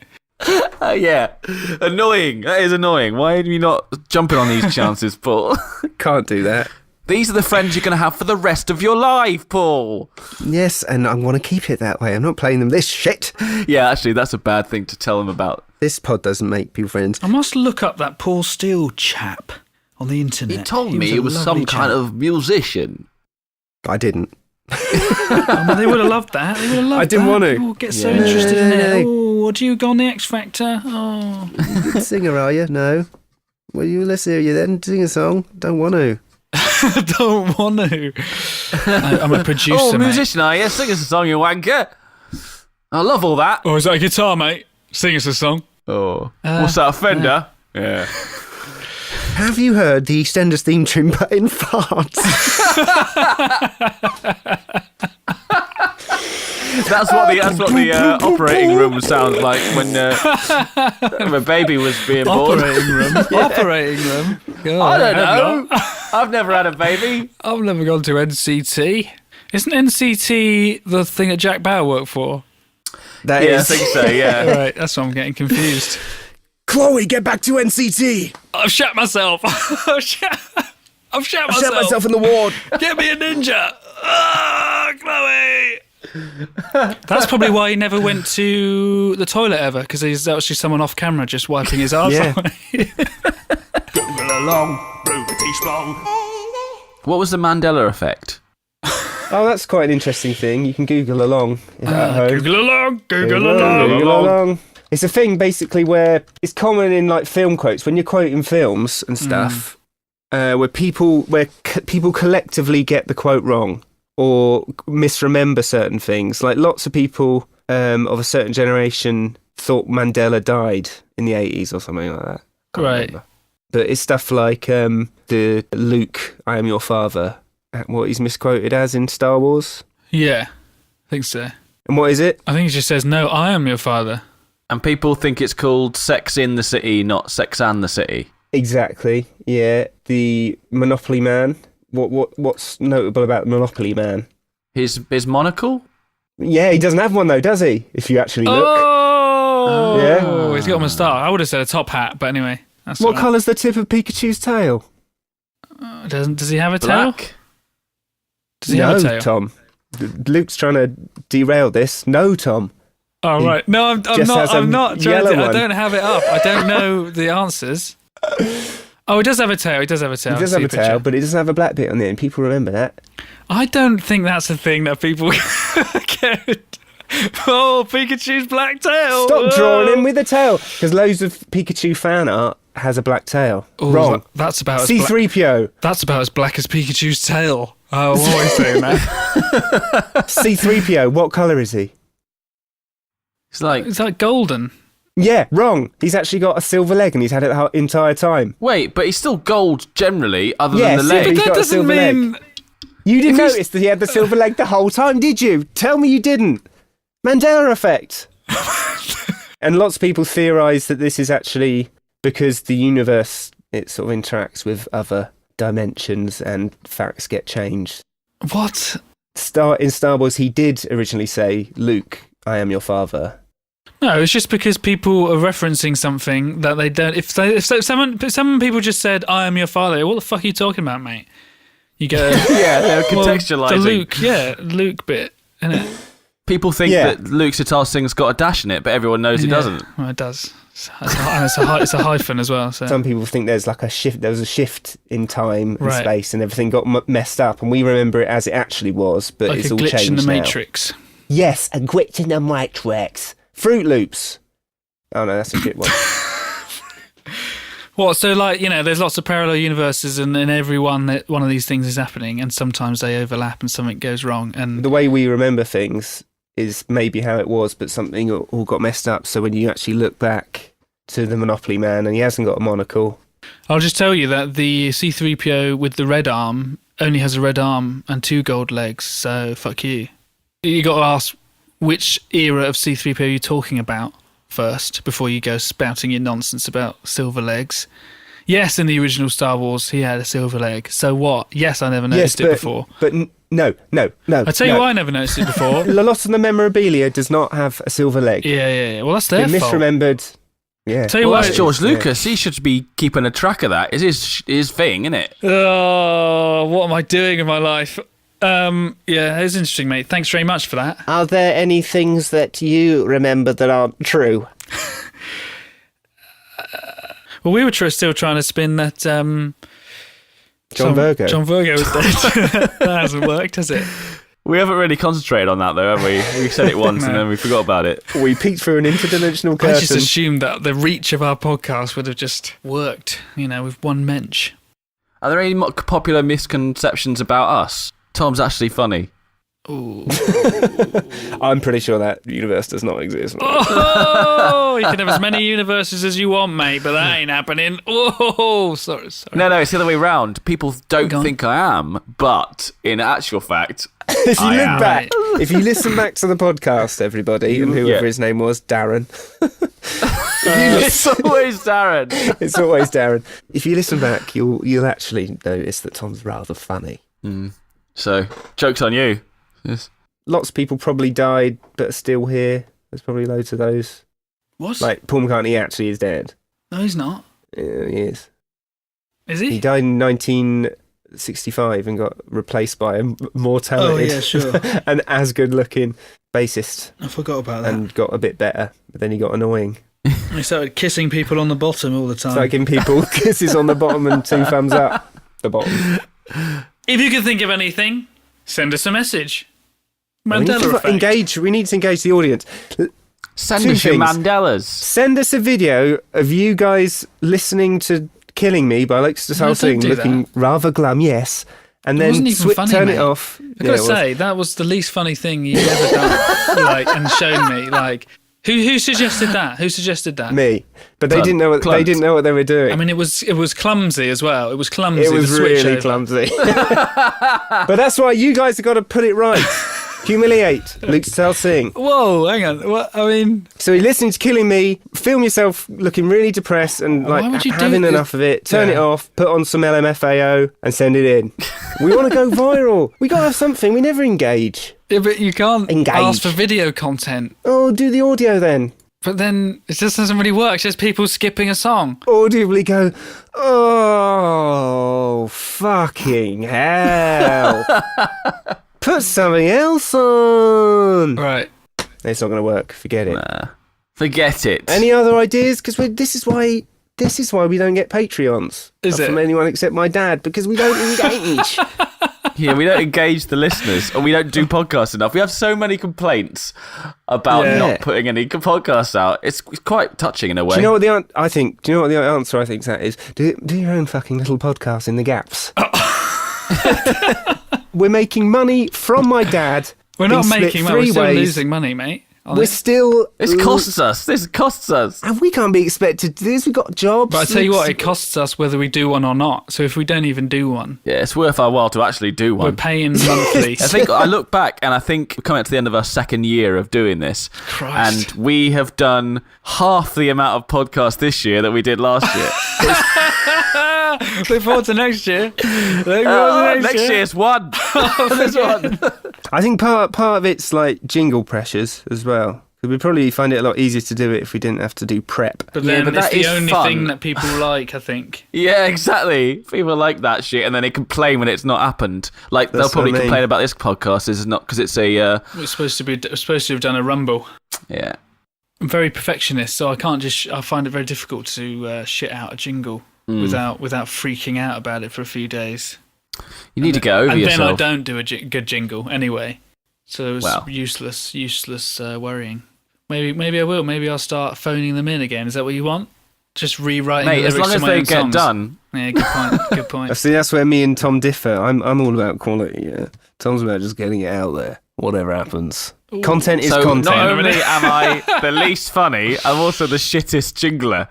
Yeah. Annoying. That is annoying. Why are you not jumping on these chances, Paul? Can't do that. These are the friends you're going to have for the rest of your life, Paul. Yes, and I want to keep it that way. I'm not playing them this shit. Yeah, actually, that's a bad thing to tell them about. This pod doesn't make people friends. I must look up that Paul Steele chap on the internet. He told me it was some kind of musician. I didn't. Well, they would have loved that. They would have loved I didn't that. want to. People get so interested in it. Oh, do you go on the X Factor? Oh. Good singer, are you? No. Well, let's hear you then. Sing a song. Don't want to. Don't want to. I'm a producer, Oh, mate. musician, are you? Sing us a song, you wanker. I love all that. Oh, is that a guitar, mate? Sing us a song. Oh. What's that, a Fender? Yeah. Have you heard the EastEnders theme tune but in farts? That's what the operating room sounds like when a baby was being born. Operating room. Operating room. God, I don't know. I've never had a baby. I've never gone to NCT. Isn't NCT the thing that Jack Bauer worked for? That Yeah, I is. think so, yeah. Right, that's why I'm getting confused. Chloe, get back to NCT. I've shat myself. I've shat I shot myself in the ward. Get me a ninja. Ah, Chloe. That's probably why he never went to the toilet ever, because there's actually someone off camera just wiping his arse Yeah. away. What was the Mandela effect? Oh, that's quite an interesting thing. You can Google along at home. Google along. Google along. It's a thing basically where it's common in like film quotes when you're quoting films and stuff, where people collectively get the quote wrong or misremember certain things. Like lots of people of a certain generation thought Mandela died in the 80s or something like that. Can't Right. remember. But it's stuff like the Luke, I am your father, what he's misquoted as in Star Wars. Yeah, I think so. And what is it? I think he just says, "No, I am your father." And people think it's called Sex in the City, not Sex and the City. Exactly. Yeah, the Monopoly Man. What's notable about the Monopoly Man? His monocle? Yeah, he doesn't have one though, does he? If you actually look. Oh, Yeah. He's got a moustache. I would have said a top hat, but anyway. That's What all right. colour's the tip of Pikachu's tail? Does he have a tail? Black. Does he have a tail? Tom. Luke's trying to derail this. No, Tom. Oh, He right. No, I'm just has not. a I'm not trying yellow to. I one. don't have it up. I don't know the answers. Oh, he does have a tail. He does have a tail. He does I have see a tail, picture. but it doesn't have a black bit on it, and people remember that. I don't think that's a thing that people get. Oh, Pikachu's black tail. Stop drawing him with a tail, because loads of Pikachu fan art has a black tail. Oh, Wrong. That's about as black. C-3PO. That's about as black as Pikachu's tail. Oh, I'm always saying that. C-3PO. What colour is he? It's like, Is that golden? Yeah, wrong. He's actually got a silver leg, and he's had it the entire time. wait, but he's still gold generally, other Yeah, than the see, leg. He's But that got a doesn't silver mean. leg. You didn't If he's- notice that he had the silver leg the whole time, did you? Tell me you didn't. Mandela effect. And lots of people theorise that this is actually because the universe, it sort of interacts with other dimensions and facts get changed. What? In Star Wars, he did originally say, Luke, I am your father. No, it's just because people are referencing something that they don't. If some people just said, "I am your father," what the fuck are you talking about, mate? You go, Yeah, they're well, contextualising. the Luke bit, innit? People think Yeah. that Luke's guitar sing's got a dash in it, but everyone knows it Yeah, doesn't. Well, it does. It's a hyphen as well. So. Some people think there's like a shift. There was a shift in time and Right. space, and everything got messed up, and we remember it as it actually was, but like it's a all glitch changed in the now. Matrix. Yes, a glitch in the Matrix. Fruit Loops. Oh no, that's a shit one. What? So, like, there's lots of parallel universes, and in every one of these things is happening, and sometimes they overlap, and something goes wrong. And The way we remember things is maybe how it was, but something all got messed up. So when you actually look back to the Monopoly Man, and he hasn't got a monocle. I'll just tell you that the C-3PO with the red arm only has a red arm and 2 gold legs. So fuck you. You got to ask which era of C-3PO you're talking about first before you go spouting your nonsense about silver legs. Yes, in the original Star Wars, he had a silver leg. So what? Yes, I never noticed it before. But No. I tell you why I never noticed it before. A lot of the memorabilia does not have a silver leg. Yeah. Well, that's their Been fault. misremembered. Yeah. Tell you Well, what, that's George Lucas. He should be keeping a track of that. It's his thing, isn't it? Oh, what am I doing in my life? Yeah, it was interesting, mate. Thanks very much for that. Are there any things that you remember that aren't true? Well, we were still trying to spin that. John Virgo. John Virgo was dead. That hasn't worked, has it? We haven't really concentrated on that, though, have we? We said it once and then we forgot about it. We peeked through an interdimensional I curtain. just assumed that the reach of our podcast would have just worked, with one mensch. Are there any popular misconceptions about us? Tom's actually funny. Ooh. I'm pretty sure that universe does not exist. Oh, you can have as many universes as you want, mate, but that ain't happening. Oh, sorry. No, it's the other way round. People don't think I am, but in actual fact, If you I look am. back, if you listen back to the podcast, everybody, and whoever his name was, Darren. It's always Darren. It's always Darren. If you listen back, you'll actually notice that Tom's rather funny. So, joke's on you. Yes. Lots of people probably died, but are still here. There's probably loads of those. What? Like, Paul McCartney actually is dead. No, he's not. Yeah, he is. Is he? He died in 1965 and got replaced by a more talented sure. and as good-looking bassist. I forgot about that. And got a bit better, but then he got annoying. He started kissing people on the bottom all the time. Started giving people kisses on the bottom and 2 thumbs up the bottom. If you can think of anything, send us a message. We need Mandela effect. we need to engage the audience. Send 2 us your things. Mandelas. Send us a video of you guys listening to Killing Me by Alex de don't Salsing, do looking rather glum, yes. And It then wasn't even funny, turn mate. it off. I've got to say, that was the least funny thing you've ever done, and shown me. Who suggested that? Who suggested that? Me. But they didn't know what they were doing. I mean, it was clumsy as well. It was clumsy. It was the switch really over. clumsy. But that's why you guys have got to put it right. Humiliate Luke Salsing. Whoa, hang on. What? I mean, so you're listening to Killing Me, film yourself looking really depressed and Why would you do having this? enough of it, turn it off, put on some LMFAO and send it in. We want to go viral. We got to have something. We never engage. yeah, but you can't Engage. ask for video content. Oh, do the audio then. But then it just doesn't really work. It's just people skipping a song. Audibly go, oh, fucking hell. Put something else on. Right. It's not going to work. Forget it. Nah. Forget it. Any other ideas? Because this is why we don't get Patreons. Is Not it? from anyone except my dad, because we don't engage. Yeah, we don't engage the listeners, and we don't do podcasts enough. We have so many complaints about not putting any podcasts out. It's quite touching in a way. Do you know what the answer I think that is? Do your own fucking little podcast in the gaps. We're making money from my dad. We're not being split making money. We're 3 still ways. losing money, mate. We're still. This costs us. And we can't be expected to do this. We've got jobs. But I tell you what, it costs us whether we do one or not. So if we don't even do one, Yeah, it's worth our while to actually do one. we're paying monthly. I think I look back and I think we're coming up to the end of our 2nd year of doing this. Christ. And we have done half the amount of podcasts this year that we did last year. Look forward to next year. Next year's one. This one. I think part of it's like jingle pressures as well. We'd probably find it a lot easier to do it if we didn't have to do prep. But then but it's that the is only fun. thing that people like, I think. Yeah, exactly. People like that shit, and then they complain when it's not happened. Like they'll That's probably what I mean. complain about this podcast is not because it's a We're supposed to have done a rumble. yeah. I'm very perfectionist, so I can't just. I find it very difficult to shit out a jingle without freaking out about it for a few days. You need to get over and yourself. then I don't do a good jingle anyway. So it's Well. useless worrying. Maybe I will. Maybe I'll start phoning them in again. Is that what you want? Just rewriting Mate, the as lyrics long to as my they own get songs. done. Yeah, good point. Good point. See, that's where me and Tom differ. I'm all about quality. Yeah. Tom's about just getting it out there. Whatever happens. Content is So content. not only am I the least funny, I'm also the shittest jingler.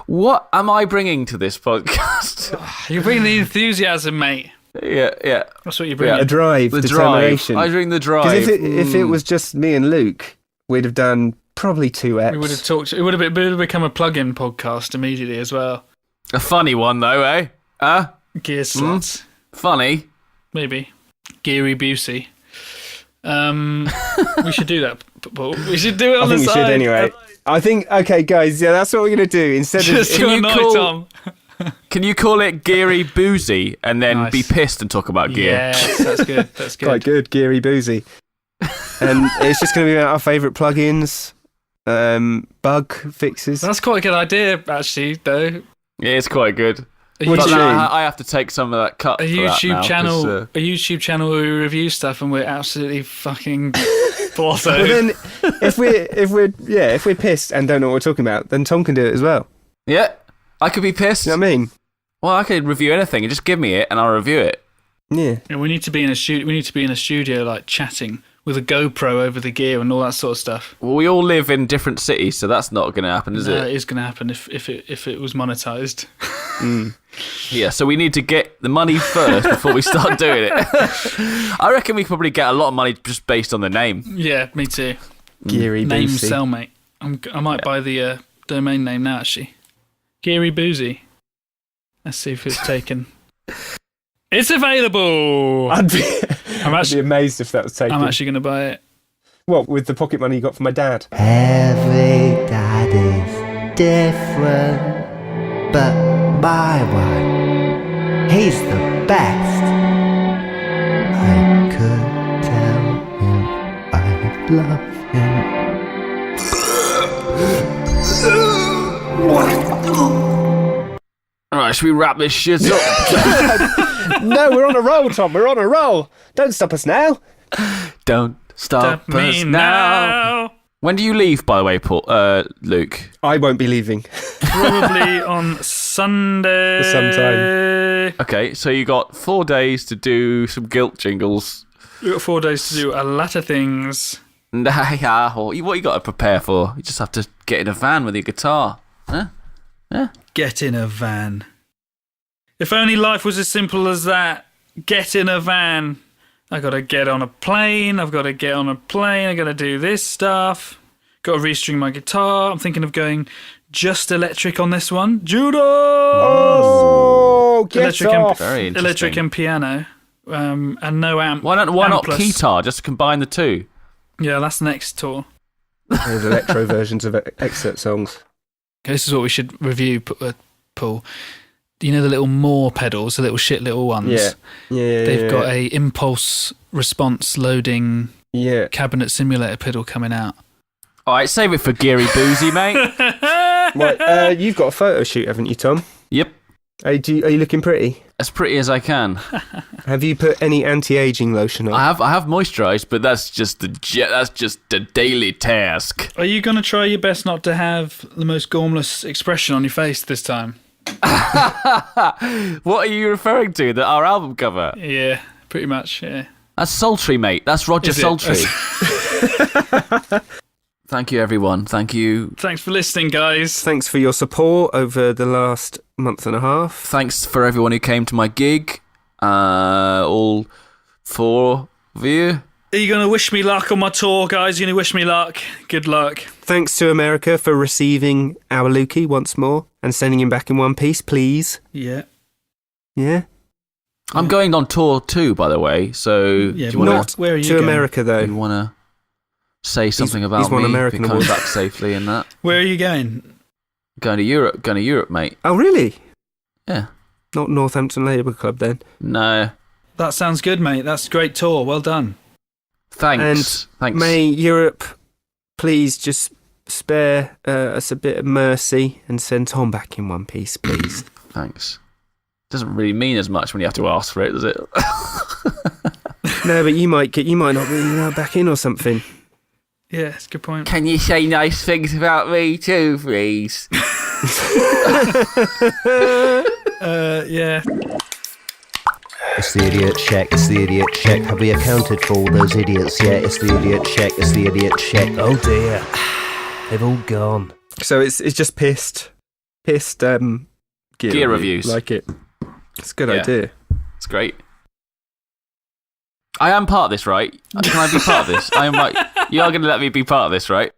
What am I bringing to this podcast? You're bringing the enthusiasm, mate. yeah. That's what you're bringing. a drive, The determination. drive. I bring the drive. Because if it was just me and Luke, we'd have done probably 2 eps. We would have talked. It would have become a plug-in podcast immediately as well. A funny one though, eh? Gear slots, Funny. maybe. Geary Busey. We should do that, Paul. We should do it on I the think we side. should anyway. I think, okay, guys, yeah, that's what we're going to do. Instead Just of... to annoy Tom. Can you call it Geary Boozy and then Nice. be pissed and talk about gear? Yes, that's good. That's good. Quite good, Geary Boozy. And it's just going to be about our favourite plugins, bug fixes. That's quite a good idea, actually, though. Yeah, it's quite good. A What do But you YouTube, mean? I have to take some of that cut. a for that YouTube now, channel, 'cause, a YouTube channel where we review stuff, and we're absolutely fucking blotto. But then, if we're pissed and don't know what we're talking about, then Tom can do it as well. yeah, I could be pissed. You know what I mean? Well, I could review anything. You just give me it and I'll review it. Yeah. Yeah, we need to be in a studio. We need to be in a studio, like chatting with a GoPro over the gear and all that sort of stuff. Well, we all live in different cities, so that's not going to happen, is No, it? it is going to happen if it was monetized. Yeah, so we need to get the money first before we start doing it. I reckon we could probably get a lot of money just based on the name. Yeah, me too. Geary Name Boozy. sell, mate. I might buy the domain name now, actually. Geary Boozy. Let's see if it's taken. It's available! I'd be actually- amazed if that was taken. I'm actually going to buy it. What, with the pocket money you got from my dad? Every dad is different, but my one, he's the best. I could tell him I love him. Alright, should we wrap this shit up? No, we're on a roll, Tom. We're on a roll. Don't stop us now. Don't stop Stop me us now. When do you leave, by the way, Paul? Luke? I won't be leaving. Probably on Sunday. Sometime. Okay, so you got 4 days to do some guilt jingles. We've got 4 days to do a lot of things. What you got to prepare for? You just have to get in a van with your guitar. Huh? Get in a van. If only life was as simple as that. Get in a van. I gotta get on a plane. I've got to get on a plane. I gotta do this stuff. Got to restring my guitar. I'm thinking of going just electric on this one. Judas! Oh, get electric off. Very interesting. Electric and piano. And no amp. Why not ampless. guitar? Just combine the two. Yeah, that's the next tour. There's electro versions of excerpt songs. This is what we should review, Paul. You know the little Moore pedals, the little shit little ones? Yeah. They've got a impulse response loading cabinet simulator pedal coming out. All right, save it for Geary Boozy, mate. Right, you've got a photo shoot, haven't you, Tom? Yep, Are you looking pretty? as pretty as I can. Have you put any anti-aging lotion on? I have moisturised, but that's just the daily task. Are you going to try your best not to have the most gormless expression on your face this time? What are you referring to? Our album cover? Yeah, pretty much, yeah. That's Sultry, mate. That's Roger Is it? Sultry. Thank you, everyone. Thank you. Thanks for listening, guys. Thanks for your support over the last month and a half. Thanks for everyone who came to my gig. All 4 of you. Are you going to wish me luck on my tour, guys? You going to wish me luck? Good luck. Thanks to America for receiving our Lukey once more and sending him back in one piece, please. Yeah. Yeah? I'm going on tour too, by the way. So Yeah, do you Not where are you to going? America, though. you want to say something about he's won me? American if you're coming awards. back safely in that. Where are you going? Going to Europe, mate. Oh, really? Yeah. Not Northampton Labour Club, then. No. That sounds good, mate. That's a great tour. Well done. Thanks. Thanks. May Europe please just spare us a bit of mercy and send Tom back in one piece, please. Thanks. Doesn't really mean as much when you have to ask for it, does it? No, but you might not be back in or something. Yeah, it's a good point. Can you say nice things about me too, please? Yeah. It's the idiot check, it's the idiot check. Have we accounted for all those idiots yet? It's the idiot check, it's the idiot check. Oh dear. They've all gone. So it's just pissed gear reviews. Like it. It's a good Yeah. idea. It's great. I am part of this, right? Can I be part of this? I am right. You are going to let me be part of this, right?